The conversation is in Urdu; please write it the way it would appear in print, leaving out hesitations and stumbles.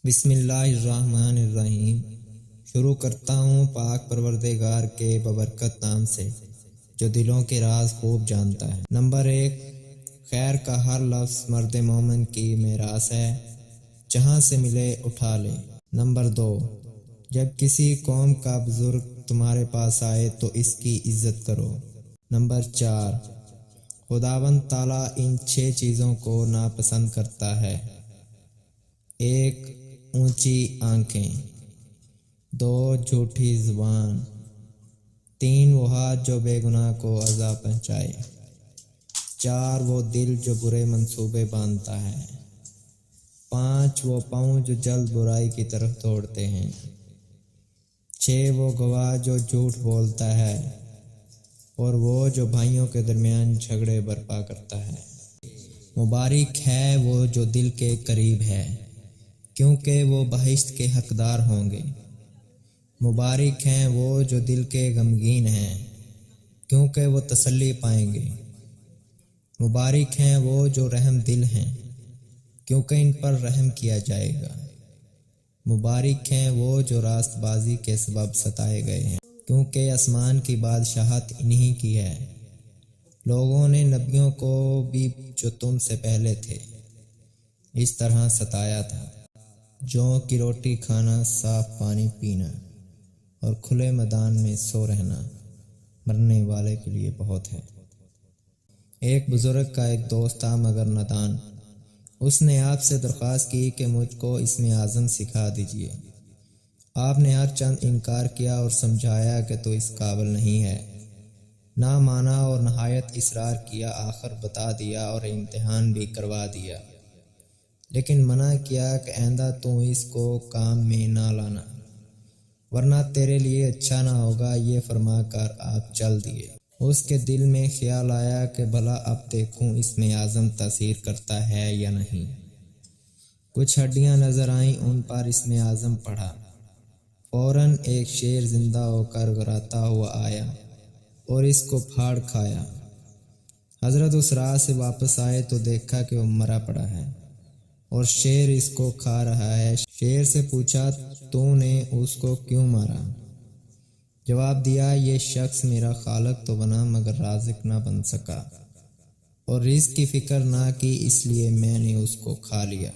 بسم اللہ الرحمن الرحیم۔ شروع کرتا ہوں پاک پروردگار کے ببرکت نام سے جو دلوں کے راز خوب جانتا ہے۔ نمبر 1، خیر کا ہر لفظ مرد مومن کی میراث ہے، جہاں سے ملے اٹھا لے۔ نمبر 2، جب کسی قوم کا بزرگ تمہارے پاس آئے تو اس کی عزت کرو۔ نمبر 4، خداوند تعالیٰ ان 6 چیزوں کو ناپسند کرتا ہے: 1، اونچی آنکھیں، 2، جھوٹی زبان، 3، وہ ہاتھ جو بے گناہ کو ایذا پہنچائے، 4، وہ دل جو برے منصوبے باندھتا ہے، 5، وہ پاؤں جو جلد برائی کی طرف دوڑتے ہیں، 6، وہ گواہ جو جھوٹ بولتا ہے، اور وہ جو بھائیوں کے درمیان جھگڑے برپا کرتا ہے۔ مبارک ہے وہ جو دل کے قریب ہے، کیونکہ وہ بہشت کے حقدار ہوں گے۔ مبارک ہیں وہ جو دل کے غمگین ہیں، کیونکہ وہ تسلی پائیں گے۔ مبارک ہیں وہ جو رحم دل ہیں، کیونکہ ان پر رحم کیا جائے گا۔ مبارک ہیں وہ جو راست بازی کے سبب ستائے گئے ہیں، کیونکہ آسمان کی بادشاہت انہی کی ہے۔ لوگوں نے نبیوں کو بھی جو تم سے پہلے تھے اس طرح ستایا تھا۔ جوں کی روٹی کھانا، صاف پانی پینا اور کھلے میدان میں سو رہنا مرنے والے کے لیے بہت ہے۔ ایک بزرگ کا ایک دوست تھا مگر نادان۔ اس نے آپ سے درخواست کی کہ مجھ کو اسم اعظم سکھا دیجیے۔ آپ نے ہر چند انکار کیا اور سمجھایا کہ تو اس قابل نہیں ہے۔ نہ مانا اور نہایت اصرار کیا، آخر بتا دیا اور امتحان بھی کروا دیا، لیکن منع کیا کہ آئندہ تو اس کو کام میں نہ لانا، ورنہ تیرے لیے اچھا نہ ہوگا۔ یہ فرما کر آپ چل دیے۔ اس کے دل میں خیال آیا کہ بھلا اب دیکھوں اسم اعظم تاثیر کرتا ہے یا نہیں۔ کچھ ہڈیاں نظر آئیں، ان پر اسم اعظم پڑھا۔ فوراً ایک شیر زندہ ہو کر گھراتا ہوا آیا اور اس کو پھاڑ کھایا۔ حضرت اس راہ سے واپس آئے تو دیکھا کہ وہ مرا پڑا ہے اور شیر اس کو کھا رہا ہے۔ شیر سے پوچھا، تو نے اس کو کیوں مارا؟ جواب دیا، یہ شخص میرا خالق تو بنا مگر رازق نہ بن سکا، اور رزق کی فکر نہ کی، اس لیے میں نے اس کو کھا لیا۔